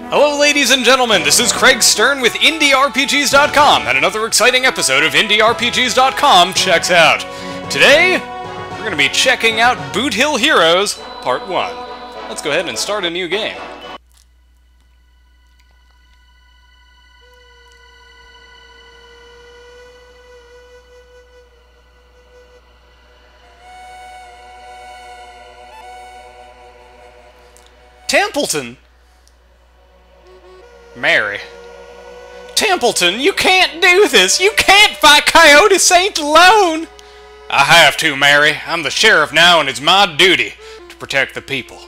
Hello ladies and gentlemen, this is Craig Stern with IndieRPGs.com, and another exciting episode of IndieRPGs.com checks out. Today, we're going to be checking out Boot Hill Heroes, Part 1. Let's go ahead and start a new game. Templeton! Mary. Templeton, you can't do this! You can't fight Coyote Saint alone! I have to, Mary. I'm the sheriff now, and it's my duty to protect the people.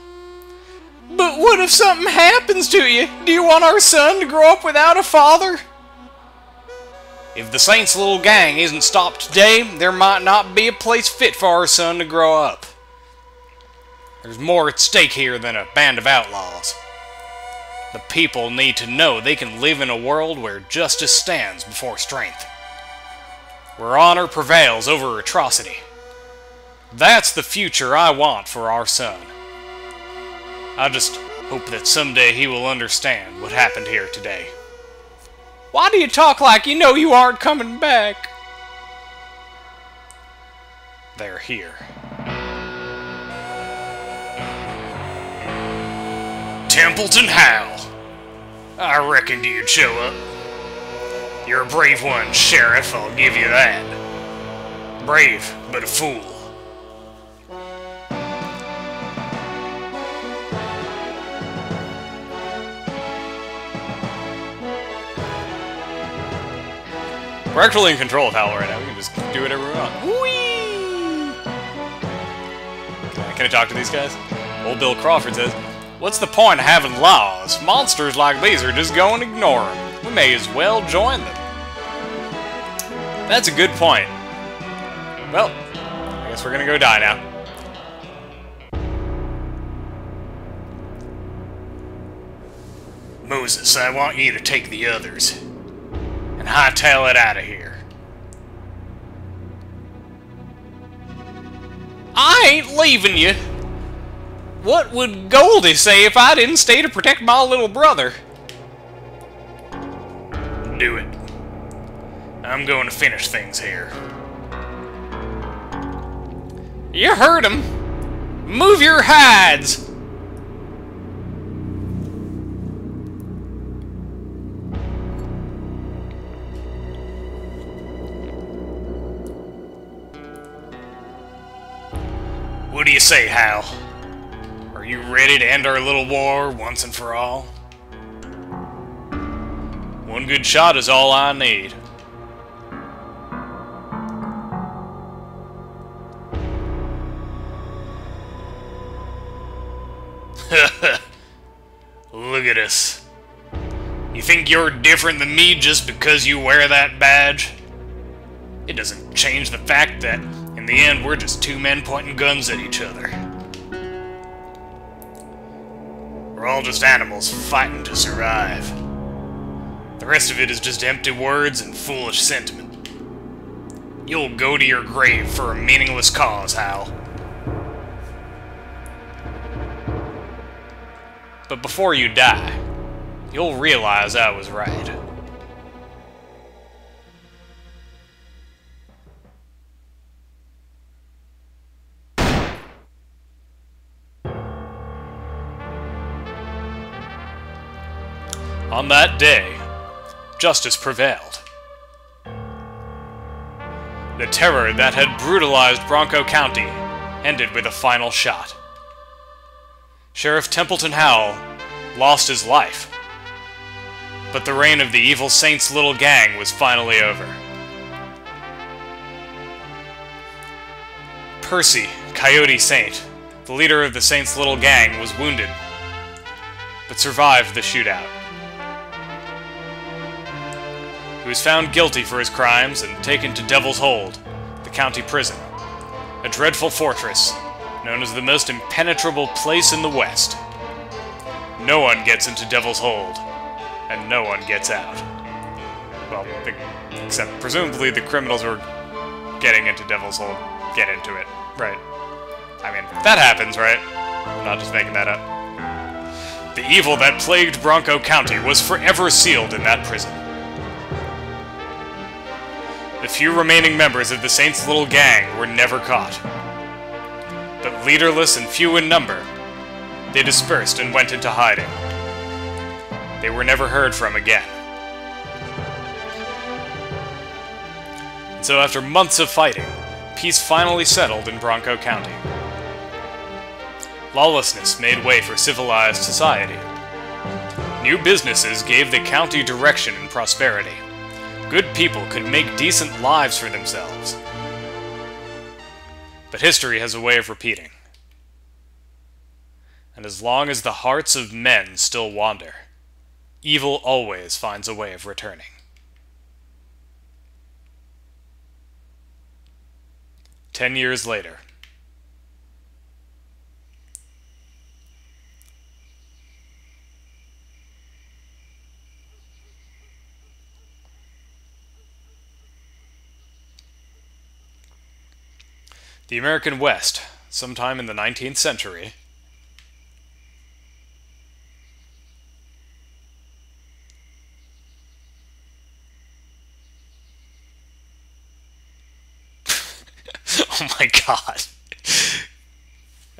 But what if something happens to you? Do you want our son to grow up without a father? If the Saints' little gang isn't stopped today, there might not be a place fit for our son to grow up. There's more at stake here than a band of outlaws. The people need to know they can live in a world where justice stands before strength. Where honor prevails over atrocity. That's the future I want for our son. I just hope that someday he will understand what happened here today. Why do you talk like you know you aren't coming back? They're here. Templeton Howell. I reckoned you'd show up. You're a brave one, Sheriff, I'll give you that. Brave, but a fool. We're actually in control of Howell right now. We can just do whatever we want. Whee! Can I talk to these guys? Old Bill Crawford says, "What's the point of having laws? Monsters like these are just going to ignore them. We may as well join them." That's a good point. Well, I guess we're gonna go die now. Moses, I want you to take the others and hightail it out of here. I ain't leaving you. What would Goldie say if I didn't stay to protect my little brother? Do it. I'm going to finish things here. You heard him. Move your hides. What do you say, Hal? Are you ready to end our little war once and for all? One good shot is all I need. Look at us. You think you're different than me just because you wear that badge? It doesn't change the fact that, in the end, we're just two men pointing guns at each other. We're all just animals fighting to survive. The rest of it is just empty words and foolish sentiment. You'll go to your grave for a meaningless cause, Hal. But before you die, you'll realize I was right. On that day, justice prevailed. The terror that had brutalized Bronco County ended with a final shot. Sheriff Templeton Howell lost his life, but the reign of the evil Saints' little gang was finally over. Percy, Coyote Saint, the leader of the Saints' little gang, was wounded, but survived the shootout. He was found guilty for his crimes and taken to Devil's Hold, the county prison, a dreadful fortress known as the most impenetrable place in the West. No one gets into Devil's Hold, and no one gets out. Well, except presumably the criminals who are getting into Devil's Hold get into it, right? I mean, that happens, right? I'm not just making that up. The evil that plagued Bronco County was forever sealed in that prison. The few remaining members of the Saints' little gang were never caught. But leaderless and few in number, they dispersed and went into hiding. They were never heard from again. And so after months of fighting, peace finally settled in Bronco County. Lawlessness made way for civilized society. New businesses gave the county direction and prosperity. Good people could make decent lives for themselves. But history has a way of repeating. And as long as the hearts of men still wander, evil always finds a way of returning. 10 years later. The American West, sometime in the 19th century, oh my god.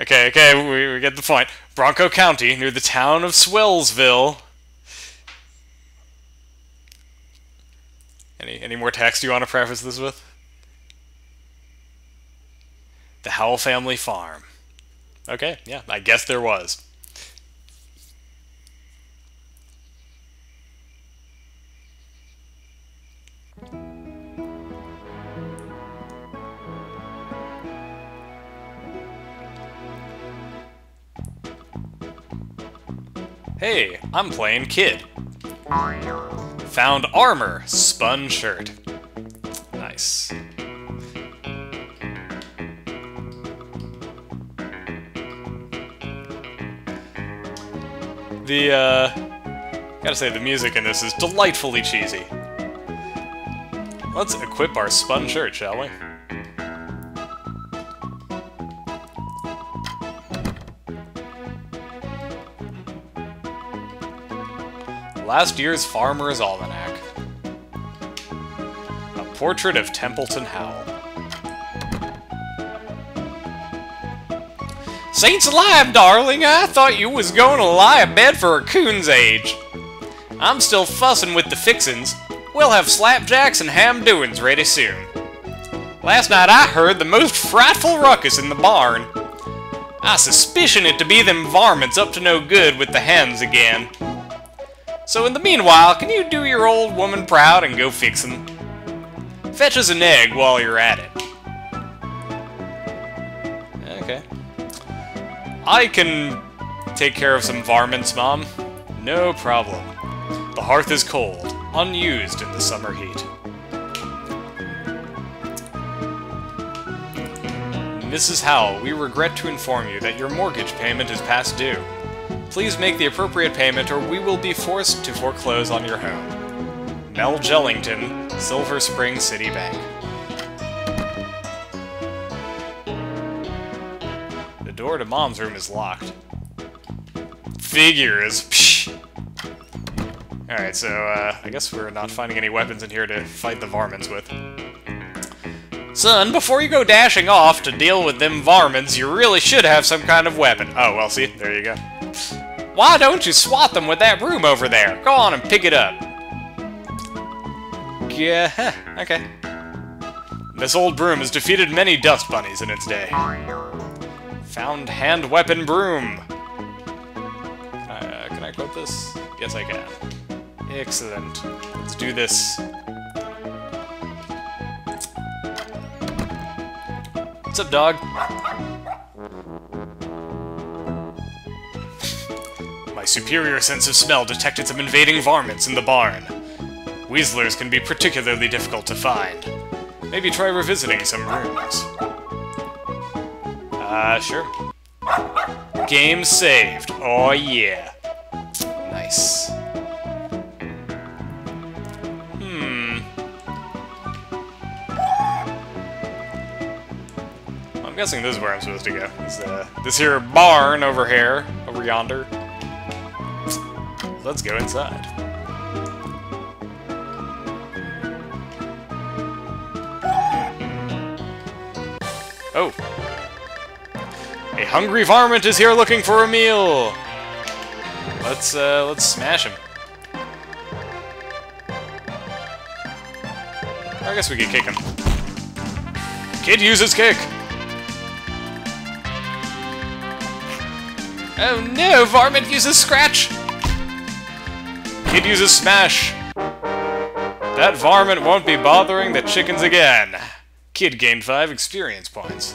Okay, we get the point. Bronco County, near the town of Swellsville. Any more text you want to preface this with? The Howell family farm. Okay, yeah, I guess there was. Hey, I'm playing Kid. Found armor, spun shirt. Nice. Gotta say, the music in this is delightfully cheesy. Let's equip our spun shirt, shall we? Last year's Farmer's Almanac. A portrait of Templeton Howell. Saints alive, darling! I thought you was going to lie abed for a coon's age. I'm still fussing with the fixins. We'll have slapjacks and ham doings ready soon. Last night I heard the most frightful ruckus in the barn. I suspicion it to be them varmints up to no good with the hens again. So in the meanwhile, can you do your old woman proud and go fix 'em? Fetch us an egg while you're at it. Okay. I can take care of some varmints, Mom. No problem. The hearth is cold, unused in the summer heat. Mrs. Howell, we regret to inform you that your mortgage payment is past due. Please make the appropriate payment or we will be forced to foreclose on your home. Mel Jellington, Silver Spring City Bank. The door to Mom's room is locked. Figures. Psh. Alright, so, I guess we're not finding any weapons in here to fight the varmints with. Son, before you go dashing off to deal with them varmints, you really should have some kind of weapon. Oh, well, see, there you go. Why don't you swat them with that broom over there? Go on and pick it up. Yeah, okay. This old broom has defeated many dust bunnies in its day. Found hand weapon broom. Can I quote this? Yes, I can. Excellent. Let's do this. What's up, dog? My superior sense of smell detected some invading varmints in the barn. Weaslers can be particularly difficult to find. Maybe try revisiting some rooms. Sure. Game saved. Oh, yeah. Nice. I'm guessing this is where I'm supposed to go. Is this here barn over here, over yonder. let's go inside. Oh. A hungry varmint is here looking for a meal! Let's smash him. Or I guess we could kick him. Kid uses kick! Oh no, varmint uses scratch! Kid uses smash. That varmint won't be bothering the chickens again. Kid gained 5 experience points.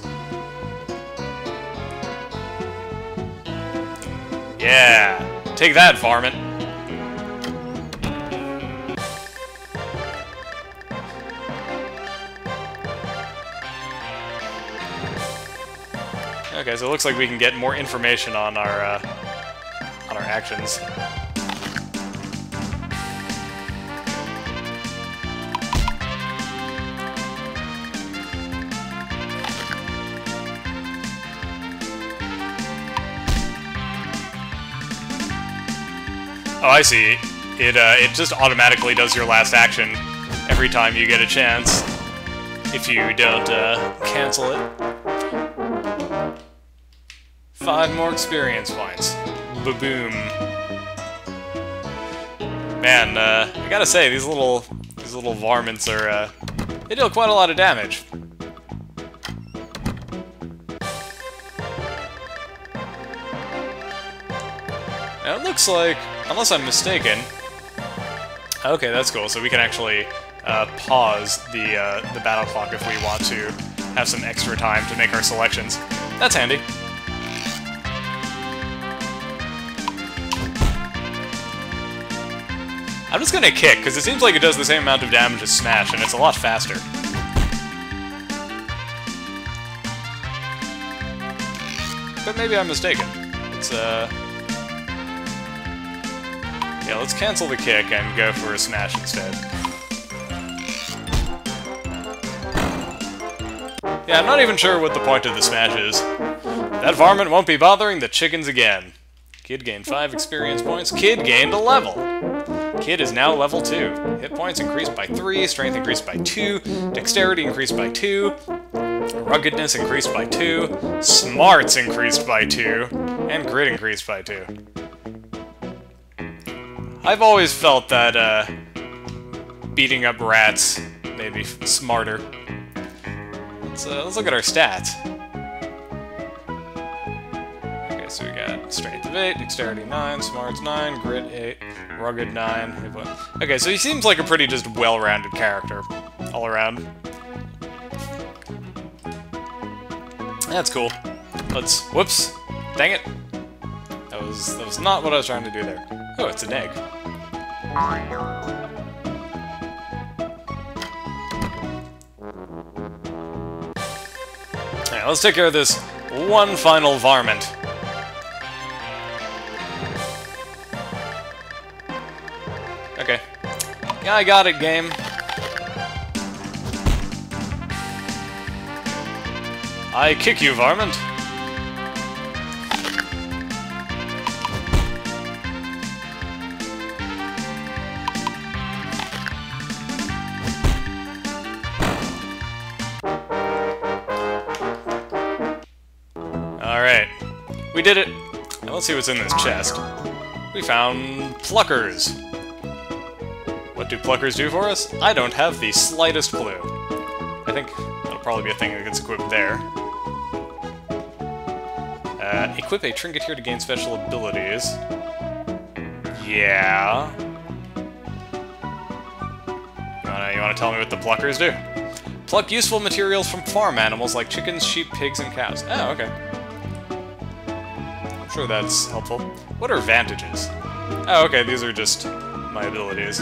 Yeah, take that, varmint. Okay, so it looks like we can get more information on our actions. Oh, I see. It just automatically does your last action every time you get a chance, if you don't cancel it. 5 more experience points. Ba-boom. Man, I gotta say, these little varmints are they deal quite a lot of damage. Now it looks like, unless I'm mistaken, okay, that's cool. So we can actually pause the battle clock if we want to have some extra time to make our selections. That's handy. I'm just gonna kick, because it seems like it does the same amount of damage as smash, and it's a lot faster. But maybe I'm mistaken. It's, yeah, let's cancel the kick and go for a smash instead. Yeah, I'm not even sure what the point of the smash is. That varmint won't be bothering the chickens again. Kid gained 5 experience points. Kid gained a level. Kid is now level 2. Hit points increased by 3, strength increased by 2, dexterity increased by 2, ruggedness increased by 2, smarts increased by 2, and grit increased by 2. I've always felt that beating up rats made me smarter. Let's look at our stats. Okay, so we got strength of 8, dexterity 9, smarts 9, grit 8, rugged 9. Okay, so he seems like a pretty just well-rounded character, all around. That's cool. Let's, whoops, dang it. That was not what I was trying to do there. Oh, it's an egg. Alright, let's take care of this one final varmint. Okay. Yeah, I got it, game. I kick you, varmint. Alright. We did it. Now let's see what's in this chest. We found pluckers. What do pluckers do for us? I don't have the slightest clue. I think that'll probably be a thing that gets equipped there. Equip a trinket here to gain special abilities. Yeah. You wanna tell me what the pluckers do? Pluck useful materials from farm animals like chickens, sheep, pigs, and cows. Oh, okay. I'm sure that's helpful. What are advantages? Oh, okay, these are just my abilities.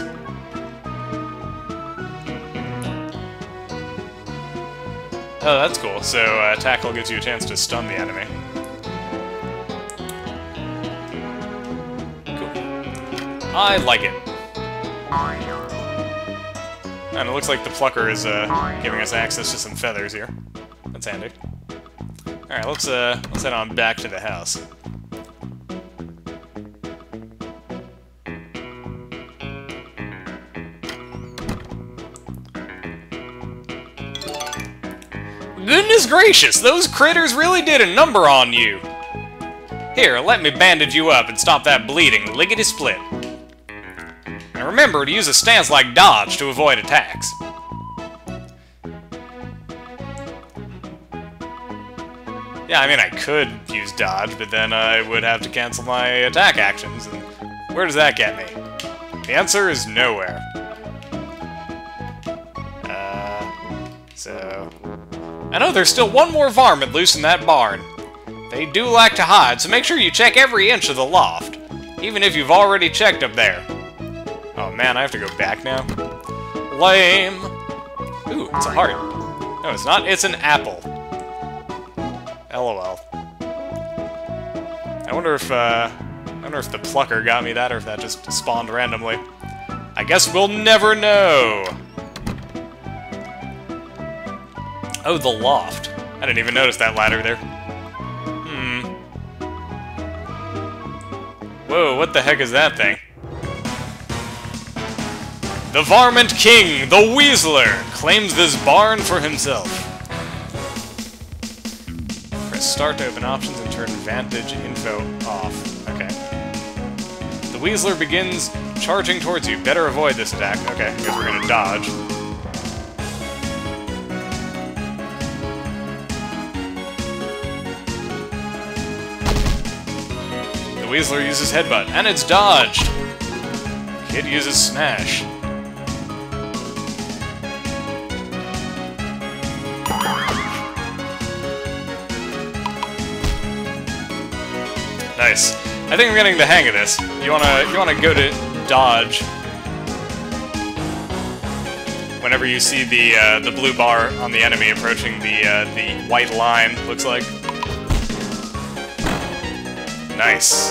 Oh, that's cool. So, tackle gives you a chance to stun the enemy. Cool. I like it. And it looks like the plucker is giving us access to some feathers here. That's handy. Alright, let's head on back to the house. Goodness gracious, those critters really did a number on you. Here, let me bandage you up and stop that bleeding lickety-split. And remember to use a stance like dodge to avoid attacks. Yeah, I mean, I could use dodge, but then I would have to cancel my attack actions, and where does that get me? The answer is nowhere. So... I know there's still one more varmint loose in that barn. They do like to hide, so make sure you check every inch of the loft, even if you've already checked up there. Oh man, I have to go back now. Lame! Ooh, it's a heart. No, it's not. It's an apple. LOL. I wonder if the plucker got me that, or if that just spawned randomly. I guess we'll never know. Oh, the loft. I didn't even notice that ladder there. Whoa, what the heck is that thing? The Varmint King, the Weaseler, claims this barn for himself. Press start to open options and turn Vantage info off. Okay. The Weaseler begins charging towards you. Better avoid this attack. Okay, I guess we're gonna dodge. The Weaseler uses Headbutt, and it's dodged! Kid uses Smash. Nice. I think I'm getting the hang of this. You wanna go to dodge whenever you see the blue bar on the enemy approaching the white line, looks like. Nice.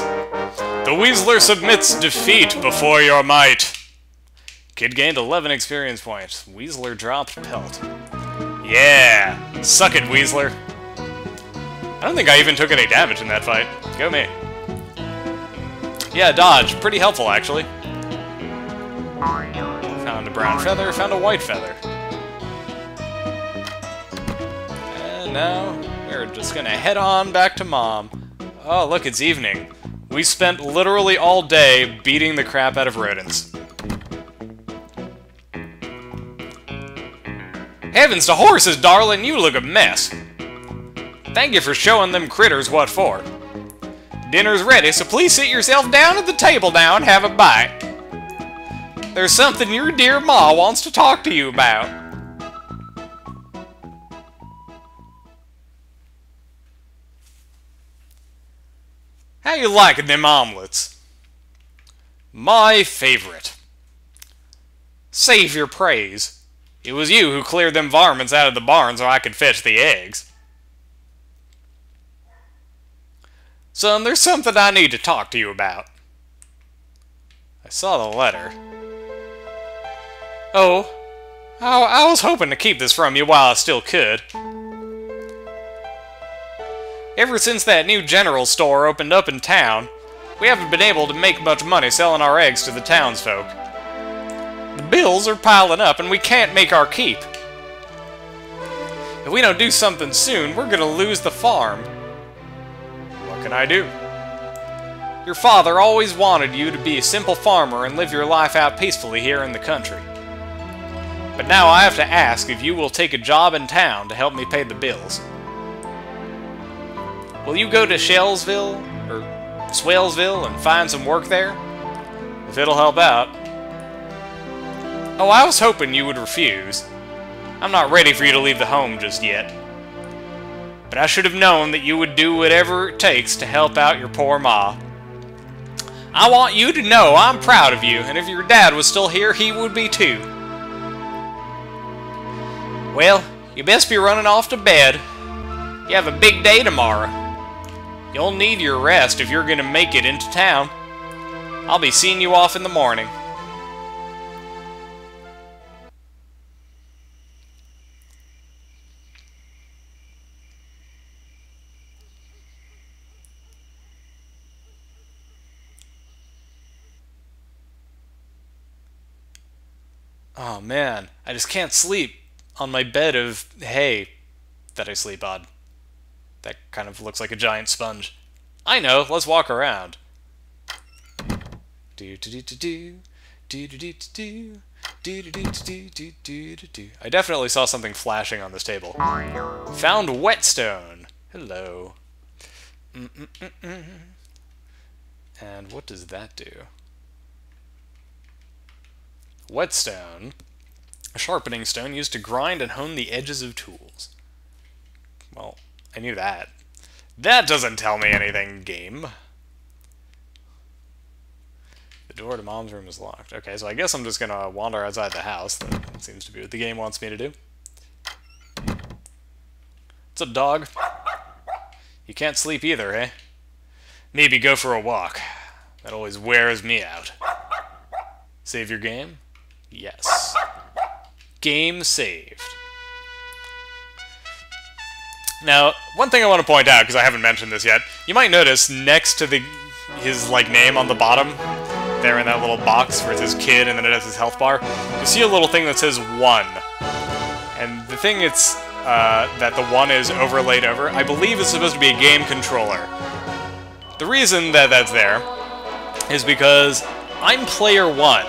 The Weaseler submits defeat before your might. Kid gained 11 experience points. Weaseler dropped pelt. Yeah! Suck it, Weaseler. I don't think I even took any damage in that fight. Go me. Yeah, dodge. Pretty helpful, actually. Found a brown feather, found a white feather. And now, we're just gonna head on back to Mom. Oh, look, it's evening. We spent literally all day beating the crap out of rodents. Heavens to horses, darling, you look a mess. Thank you for showing them critters what for. Dinner's ready, so please sit yourself down at the table now and have a bite. There's something your dear Ma wants to talk to you about. How you liking them omelets? My favorite. Save your praise. It was you who cleared them varmints out of the barn so I could fetch the eggs. Son, there's something I need to talk to you about. I saw the letter. Oh, I was hoping to keep this from you while I still could. Ever since that new general store opened up in town, we haven't been able to make much money selling our eggs to the townsfolk. The bills are piling up and we can't make our keep. If we don't do something soon, we're gonna lose the farm. What can I do? Your father always wanted you to be a simple farmer and live your life out peacefully here in the country. But now I have to ask if you will take a job in town to help me pay the bills. Will you go to Shellsville, or Swellsville, and find some work there? If it'll help out. Oh, I was hoping you would refuse. I'm not ready for you to leave the home just yet. But I should have known that you would do whatever it takes to help out your poor ma. I want you to know I'm proud of you, and if your dad was still here, he would be too. Well, you best be running off to bed. You have a big day tomorrow. You'll need your rest if you're going to make it into town. I'll be seeing you off in the morning. Oh man, I just can't sleep on my bed of hay. that I sleep on. That kind of looks like a giant sponge. I know, let's walk around. I definitely saw something flashing on this table. Found whetstone. Hello. And what does that do? Whetstone. A sharpening stone used to grind and hone the edges of tools. Well, I knew that. That doesn't tell me anything, game. The door to Mom's room is locked. Okay, so I guess I'm just gonna wander outside the house. That seems to be what the game wants me to do. What's up, dog? You can't sleep either, eh? Maybe go for a walk. That always wears me out. Save your game? Yes. Game saved. Now, one thing I want to point out, because I haven't mentioned this yet, you might notice next to his name on the bottom, there in that little box where it says kid and then it has his health bar, you see a little thing that says 1. And the thing it's that the 1 is overlaid over, I believe is supposed to be a game controller. The reason that that's there is because I'm player 1.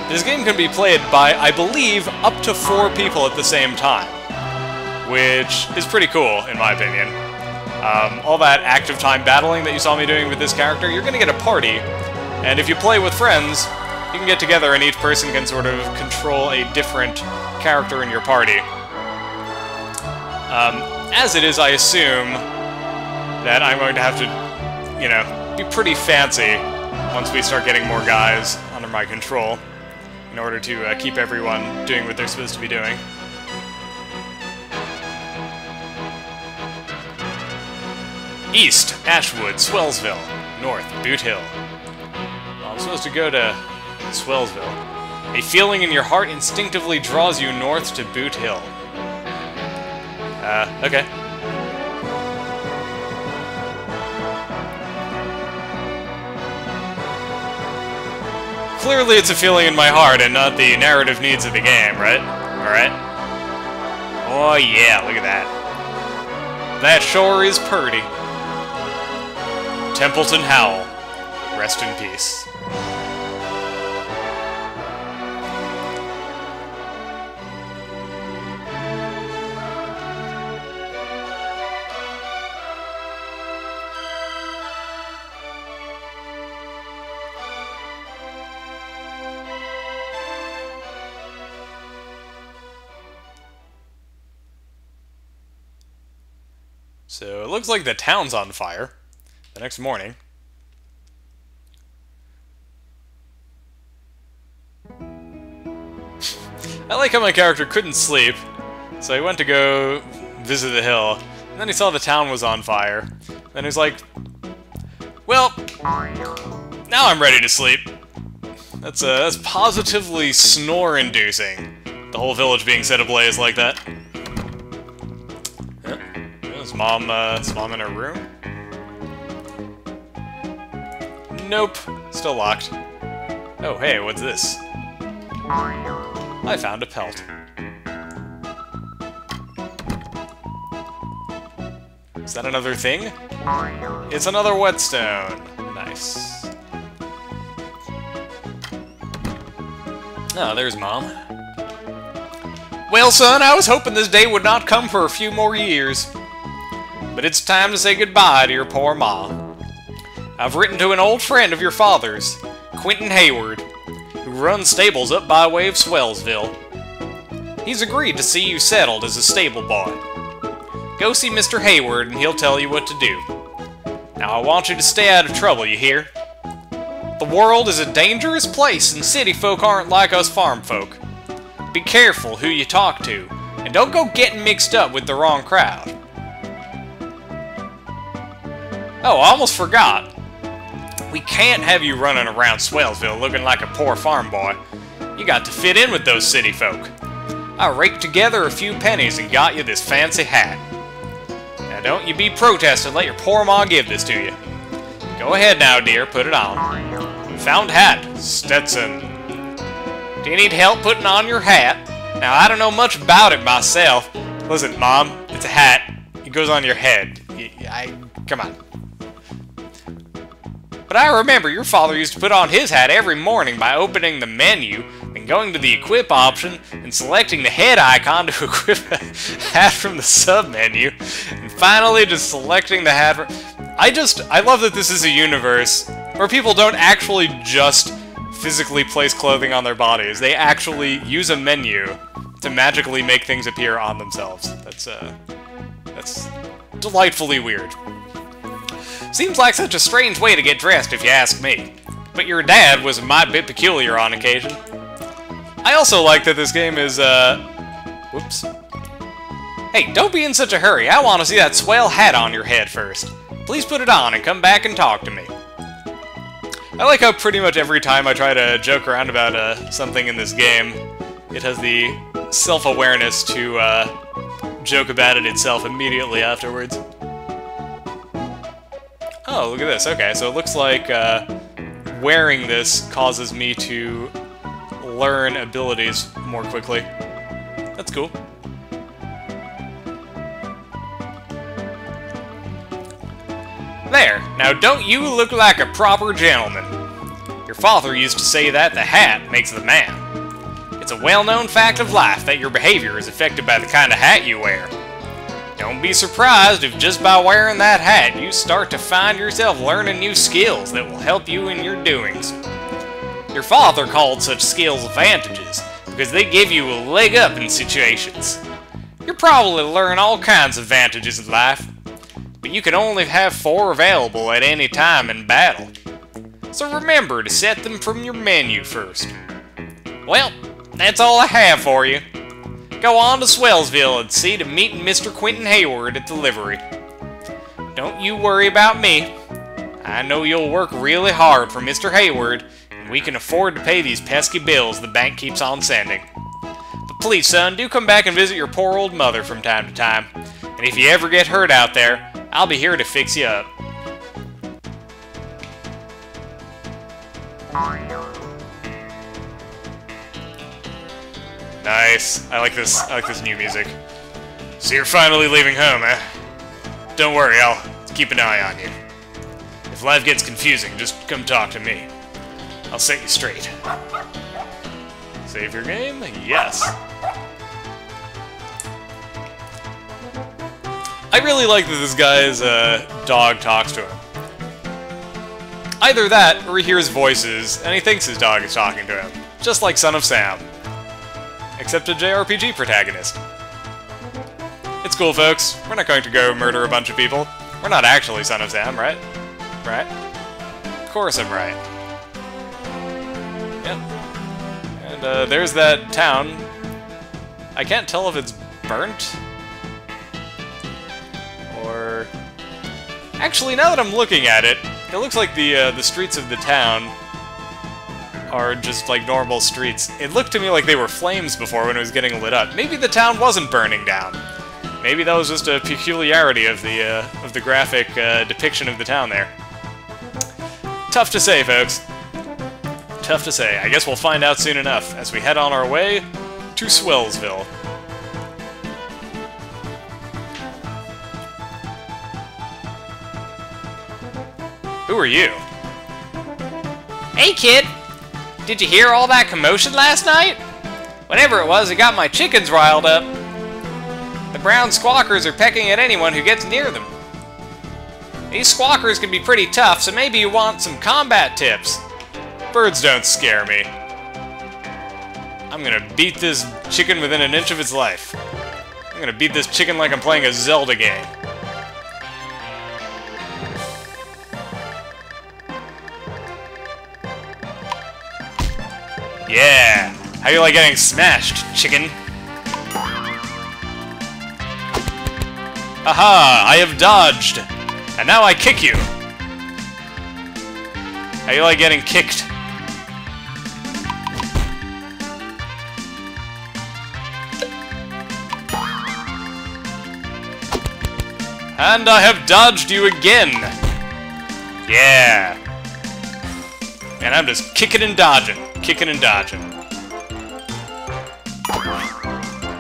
This game can be played by, I believe, up to 4 people at the same time, which is pretty cool, in my opinion. All that active time battling that you saw me doing with this character, you're going to get a party, and if you play with friends, you can get together and each person can sort of control a different character in your party. As it is, I assume that I'm going to have to, you know, be pretty fancy once we start getting more guys under my control in order to keep everyone doing what they're supposed to be doing. East, Ashwood, Swellsville. North, Boot Hill. Well, I'm supposed to go to Swellsville. A feeling in your heart instinctively draws you north to Boot Hill. Okay. Clearly it's a feeling in my heart and not the narrative needs of the game, right? Alright? Oh yeah, look at that. That sure is purty. Templeton Howell. Rest in peace. So it looks like the town's on fire the next morning. I like how my character couldn't sleep, so he went to go visit the hill, and then he saw the town was on fire. Then he's like, well, now I'm ready to sleep. That's positively snore-inducing, the whole village being set ablaze like that. Is Mom in her room? Nope. Still locked. Oh, hey, what's this? I found a pelt. Is that another thing? It's another whetstone. Nice. Oh, there's Mom. Well, son, I was hoping this day would not come for a few more years. But it's time to say goodbye to your poor Ma. I've written to an old friend of your father's, Quentin Hayward, who runs stables up by way of Swellsville. He's agreed to see you settled as a stable boy. Go see Mr. Hayward and he'll tell you what to do. Now I want you to stay out of trouble, you hear? The world is a dangerous place and city folk aren't like us farm folk. Be careful who you talk to, and don't go getting mixed up with the wrong crowd. Oh, I almost forgot. We can't have you running around Swellsville looking like a poor farm boy. You got to fit in with those city folk. I raked together a few pennies and got you this fancy hat. Now don't you be protesting, let your poor ma give this to you. Go ahead now, dear, put it on. Found hat, Stetson. Do you need help putting on your hat? Now, I don't know much about it myself, Listen, Mom, it's a hat. It goes on your head. Come on. But I remember your father used to put on his hat every morning by opening the menu and going to the equip option and selecting the head icon to equip a hat from the sub-menu, and finally just selecting the hat for... I love that this is a universe where people don't actually just physically place clothing on their bodies. They actually use a menu to magically make things appear on themselves. That's delightfully weird. Seems like such a strange way to get dressed, if you ask me. But your dad was a mite bit peculiar on occasion. I also like that this game is, whoops. Hey, don't be in such a hurry. I want to see that swell hat on your head first. Please put it on and come back and talk to me. I like how pretty much every time I try to joke around about something in this game, it has the self-awareness to joke about it itself immediately afterwards. Oh, look at this. Okay, so it looks like wearing this causes me to learn abilities more quickly. That's cool. There, now don't you look like a proper gentleman? Your father used to say that the hat makes the man. It's a well-known fact of life that your behavior is affected by the kind of hat you wear. Don't be surprised if just by wearing that hat you start to find yourself learning new skills that will help you in your doings. Your father called such skills advantages because they give you a leg up in situations. You'll probably learn all kinds of advantages in life, but you can only have 4 available at any time in battle. So remember to set them from your menu first. Well, that's all I have for you. Go on to Swellsville and see to meeting Mr. Quentin Hayward at the livery. Don't you worry about me. I know you'll work really hard for Mr. Hayward, and we can afford to pay these pesky bills the bank keeps on sending. But please, son, do come back and visit your poor old mother from time to time. And if you ever get hurt out there, I'll be here to fix you up. Nice. I like this new music. So you're finally leaving home, eh? Don't worry, I'll keep an eye on you. If life gets confusing, just come talk to me. I'll set you straight. Save your game? Yes. I really like that this guy's dog talks to him. Either that, or he hears voices, and he thinks his dog is talking to him. Just like Son of Sam. Except a JRPG protagonist. It's cool, folks. We're not going to go murder a bunch of people. We're not actually Son of Sam, right? Right? Of course I'm right. Yep. And there's that town. I can't tell if it's burnt. Or... Actually, now that I'm looking at it, it looks like the streets of the town are just like normal streets. It looked to me like they were flames before when it was getting lit up. Maybe the town wasn't burning down. Maybe that was just a peculiarity of the graphic depiction of the town there. Tough to say, folks. Tough to say. I guess we'll find out soon enough as we head on our way to Swellsville. Who are you? Hey, kid! Did you hear all that commotion last night? Whatever it was, it got my chickens riled up. The brown squawkers are pecking at anyone who gets near them. These squawkers can be pretty tough, so maybe you want some combat tips. Birds don't scare me. I'm gonna beat this chicken within an inch of its life. I'm gonna beat this chicken like I'm playing a Zelda game. Yeah! How you like getting smashed, chicken? Aha! I have dodged! And now I kick you! How you like getting kicked? And I have dodged you again! Yeah! And I'm just kicking and dodging. Kicking and dodging.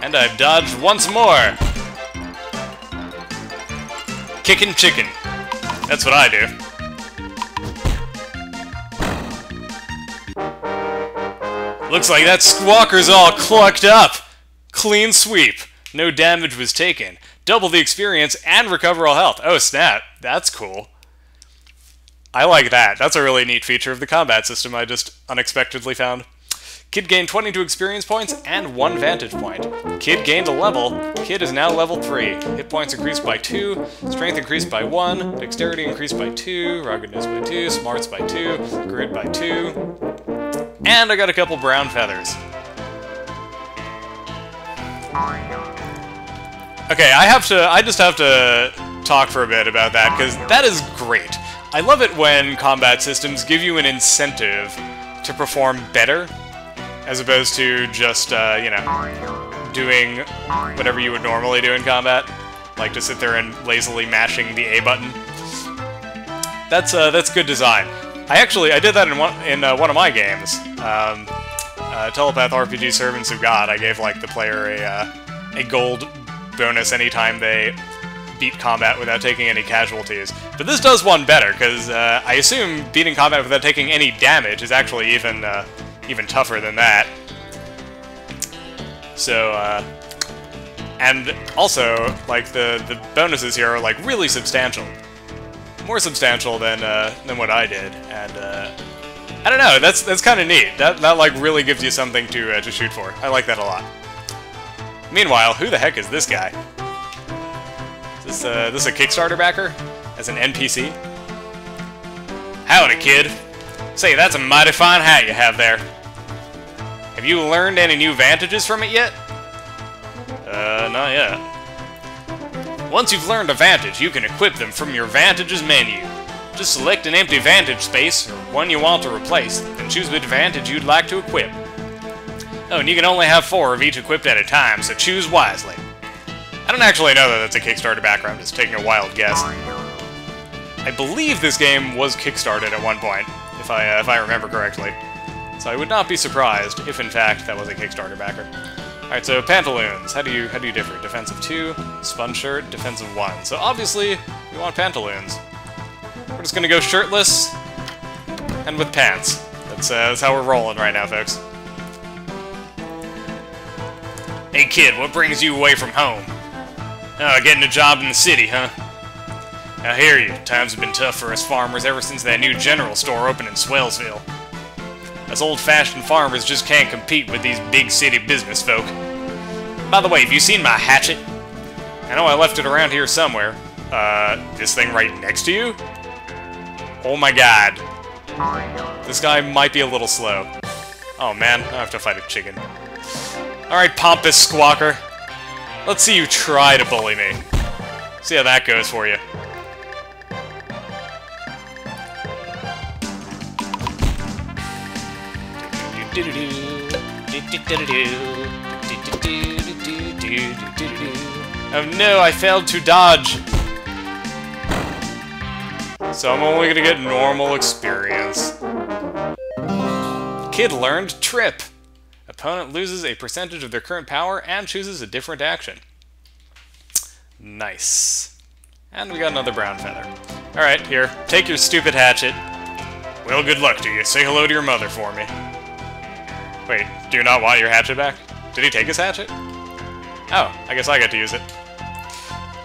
And I've dodged once more. Kicking chicken. That's what I do. Looks like that squawker's all clucked up. Clean sweep. No damage was taken. Double the experience and recover all health. Oh, snap. That's cool. I like that. That's a really neat feature of the combat system I just unexpectedly found. Kid gained 22 experience points and 1 vantage point. Kid gained a level. Kid is now level 3. Hit points increased by 2, strength increased by 1, dexterity increased by 2, ruggedness by 2, smarts by 2, grit by 2, and I got a couple brown feathers. Okay, I just have to talk for a bit about that, because that is great. I love it when combat systems give you an incentive to perform better, as opposed to just, you know, doing whatever you would normally do in combat, like to sit there and lazily mashing the A button. That's good design. I did that in one of my games, Telepath RPG Servants of God. I gave like the player a gold bonus anytime they beat combat without taking any casualties. But this does one better, because I assume beating combat without taking any damage is actually even tougher than that. So, and also, like, the bonuses here are, like, really substantial. More substantial than what I did, and, I don't know, that's kind of neat. That, like, really gives you something to shoot for. I like that a lot. Meanwhile, who the heck is this guy? Is this a Kickstarter backer? As an NPC? Howdy, kid. Say, that's a mighty fine hat you have there. Have you learned any new vantages from it yet? Not yet. Once you've learned a vantage, you can equip them from your Vantages menu. Just select an empty vantage space, or one you want to replace, then choose which vantage you'd like to equip. Oh, and you can only have 4 of each equipped at a time, so choose wisely. I don't actually know that that's a Kickstarter backer, I'm just taking a wild guess. I believe this game was kickstarted at one point, if I remember correctly. So I would not be surprised if, in fact, that was a Kickstarter backer. Alright, so pantaloons. How do you differ? Defensive 2, sponge shirt, defensive 1. So obviously, we want pantaloons. We're just gonna go shirtless and with pants. That's how we're rolling right now, folks. Hey kid, what brings you away from home? Oh, getting a job in the city, huh? I hear you. Times have been tough for us farmers ever since that new general store opened in Swellsville. Us old-fashioned farmers just can't compete with these big city business folk. By the way, have you seen my hatchet? I know I left it around here somewhere. This thing right next to you? Oh my god. This guy might be a little slow. Oh man, I have to fight a chicken. Alright, pompous squawker. Let's see you try to bully me. See how that goes for you. Oh no, I failed to dodge. So I'm only gonna get normal experience. Kid learned Trip. Opponent loses a percentage of their current power and chooses a different action. Nice. And we got another brown feather. Alright, here, take your stupid hatchet. Well, good luck to you. Say hello to your mother for me. Wait, do you not want your hatchet back? Did he take his hatchet? Oh, I guess I get to use it.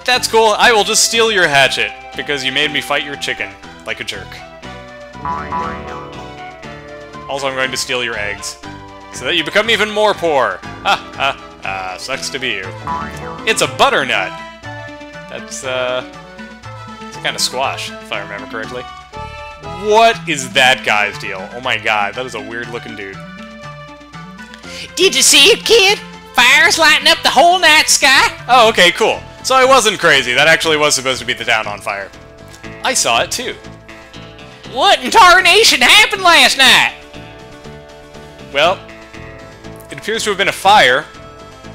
That's cool, I will just steal your hatchet, because you made me fight your chicken, like a jerk. Also, I'm going to steal your eggs, so that you become even more poor. Ha ha ha, sucks to be you. It's a butternut! That's, it's a kind of squash, if I remember correctly. What is that guy's deal? Oh my god, that is a weird-looking dude. Did you see it, kid? Fire's lighting up the whole night sky. Oh, okay, cool. So I wasn't crazy. That actually was supposed to be the town on fire. I saw it, too. What in tarnation happened last night? Well, it appears to have been a fire.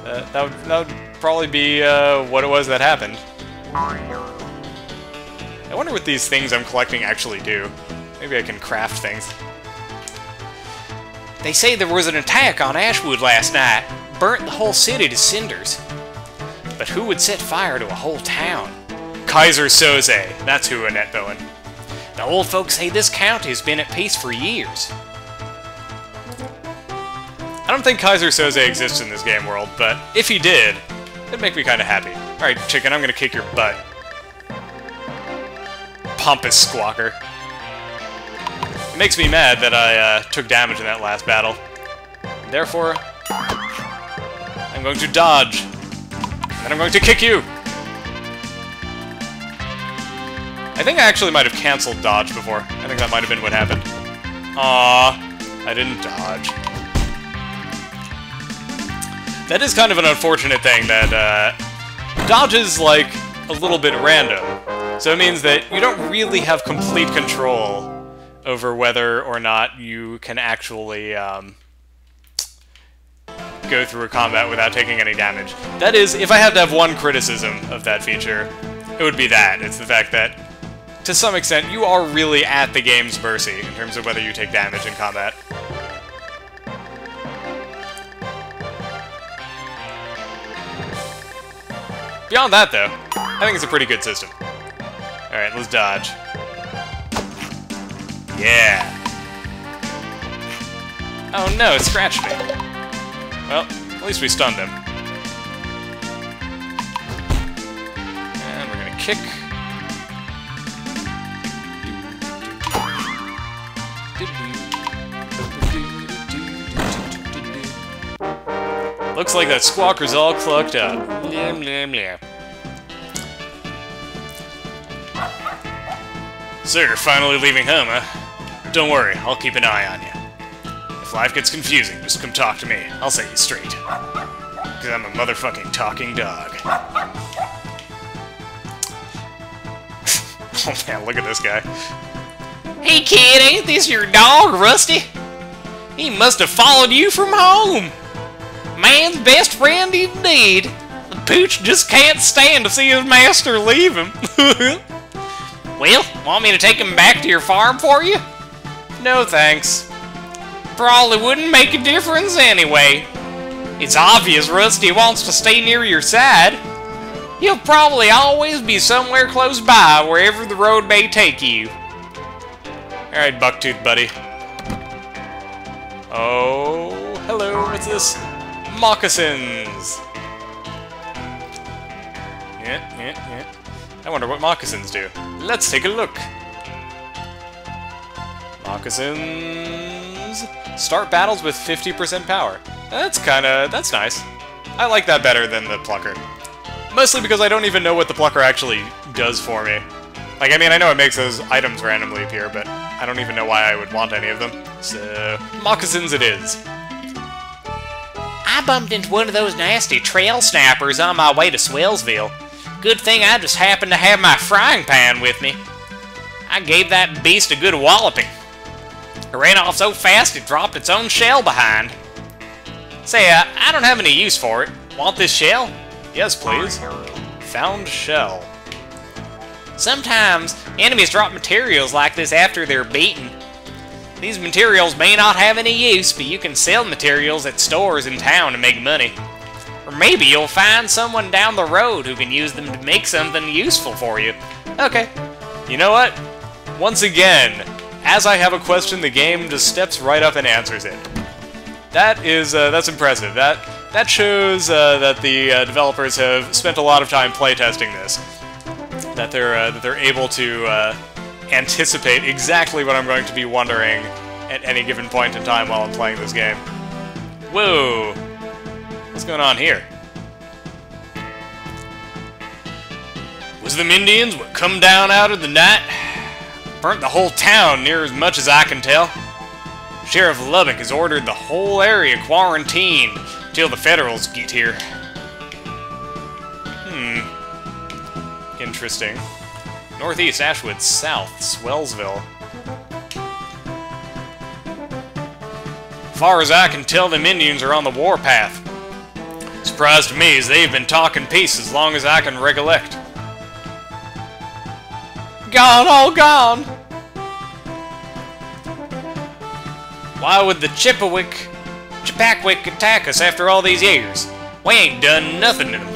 That would probably be what it was that happened. I wonder what these things I'm collecting actually do. Maybe I can craft things. They say there was an attack on Ashwood last night. Burnt the whole city to cinders. But who would set fire to a whole town? Kaiser Soze. That's who Annette Bowen. The old folks say this county has been at peace for years. I don't think Kaiser Soze exists in this game world, but if he did, it'd make me kind of happy. Alright, chicken, I'm gonna kick your butt. Pompous squawker. It makes me mad that I took damage in that last battle. Therefore, I'm going to dodge. And I'm going to kick you! I think I actually might have cancelled dodge before. I think that might have been what happened. Aww, I didn't dodge. That is kind of an unfortunate thing that dodge is like a little bit random. So it means that you don't really have complete control over whether or not you can actually go through a combat without taking any damage. That is, if I had to have one criticism of that feature, it would be that. It's the fact that, to some extent, you are really at the game's mercy in terms of whether you take damage in combat. Beyond that, though, I think it's a pretty good system. Alright, let's dodge. Yeah! Oh no, it scratched me. Well, at least we stunned him. And we're gonna kick. Looks like that squawker's all clucked up. Blam, blam, blam. So you're finally leaving home, huh? Don't worry, I'll keep an eye on you. If life gets confusing, just come talk to me. I'll set you straight. Because I'm a motherfucking talking dog. Oh man, look at this guy. Hey kid, ain't this your dog, Rusty? He must have followed you from home. Man's best friend indeed. The pooch just can't stand to see his master leave him. Well, want me to take him back to your farm for you? No thanks. Probably wouldn't make a difference anyway. It's obvious Rusty wants to stay near your side. He'll probably always be somewhere close by, wherever the road may take you. Alright, Bucktooth buddy. Oh, hello, what's this? Moccasins! Yeah. I wonder what moccasins do. Let's take a look. Moccasins... Start battles with 50% power. That's nice. I like that better than the plucker. Mostly because I don't even know what the plucker actually does for me. Like, I mean, I know it makes those items randomly appear, but I don't even know why I would want any of them. So, moccasins it is. I bumped into one of those nasty trail snappers on my way to Swellsville. Good thing I just happened to have my frying pan with me. I gave that beast a good walloping. It ran off so fast it dropped its own shell behind. Say, I don't have any use for it. Want this shell? Yes, please. Found shell. Sometimes, enemies drop materials like this after they're beaten. These materials may not have any use, but you can sell materials at stores in town to make money. Or maybe you'll find someone down the road who can use them to make something useful for you. Okay. You know what? Once again, as I have a question, the game just steps right up and answers it. That's impressive. That shows that the developers have spent a lot of time playtesting this. That they're able to anticipate exactly what I'm going to be wondering at any given point in time while I'm playing this game. Whoa! What's going on here? Was them Indians what come down out of the night? Burnt the whole town near as much as I can tell. Sheriff Lubbock has ordered the whole area quarantined till the Federals get here. Interesting. Northeast Ashwood, south, Swellsville. Far as I can tell, them Indians are on the warpath. Surprised to me is they've been talking peace as long as I can recollect. Gone, all gone! Why would the Chippewick attack us after all these years? We ain't done nothing to them.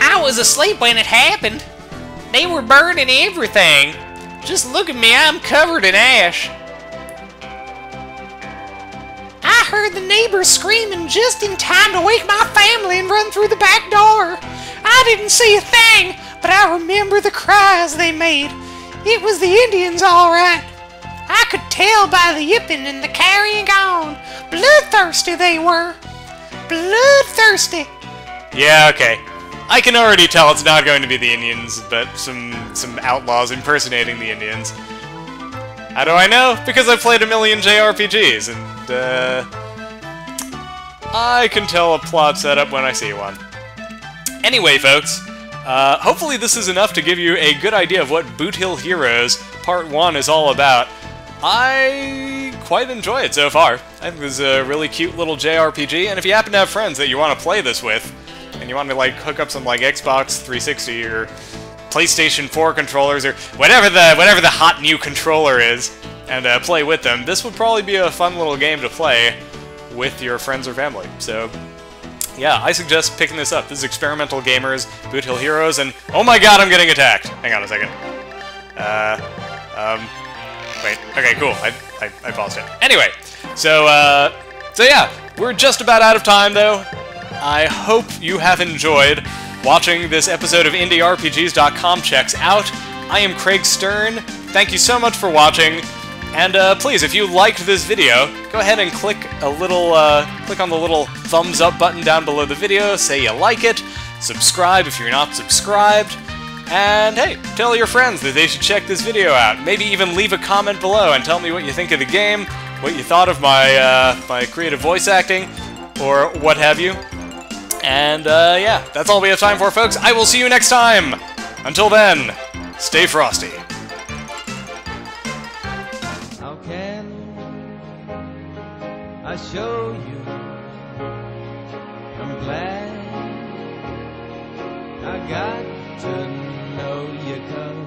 I I was asleep when it happened. They were burning everything. Just look at me, I'm covered in ash. I heard the neighbors screaming just in time to wake my family and run through the back door. I didn't see a thing, but I remember the cries they made. It was the Indians, all right. I could tell by the yipping and the carrying on. Bloodthirsty they were. Bloodthirsty. Yeah, okay. I can already tell it's not going to be the Indians, but some outlaws impersonating the Indians. How do I know? Because I've played a million JRPGs, and, I can tell a plot setup when I see one. Anyway, folks, hopefully this is enough to give you a good idea of what Boot Hill Heroes Part 1 is all about. I quite enjoy it so far. I think this is a really cute little JRPG, and if you happen to have friends that you want to play this with, and you want to, like, hook up some, like, Xbox 360 or PlayStation 4 controllers, or whatever the hot new controller is, and play with them, this would probably be a fun little game to play with your friends or family. So, yeah, I suggest picking this up. This is Experimental Gamers, Boot Hill Heroes, and oh my god, I'm getting attacked! Hang on a second. Wait, okay, cool. I paused it. Anyway, so yeah, we're just about out of time, though. I hope you have enjoyed watching this episode of IndieRPGs.com Checks Out. I am Craig Stern. Thank you so much for watching. And please, if you liked this video, go ahead and click on the little thumbs up button down below the video, say you like it, subscribe if you're not subscribed, and hey, tell your friends that they should check this video out. Maybe even leave a comment below and tell me what you think of the game, what you thought of my creative voice acting, or what have you. And yeah, that's all we have time for, folks. I will see you next time! Until then, stay frosty. How can I show you? I'm glad I got to know you, 'cause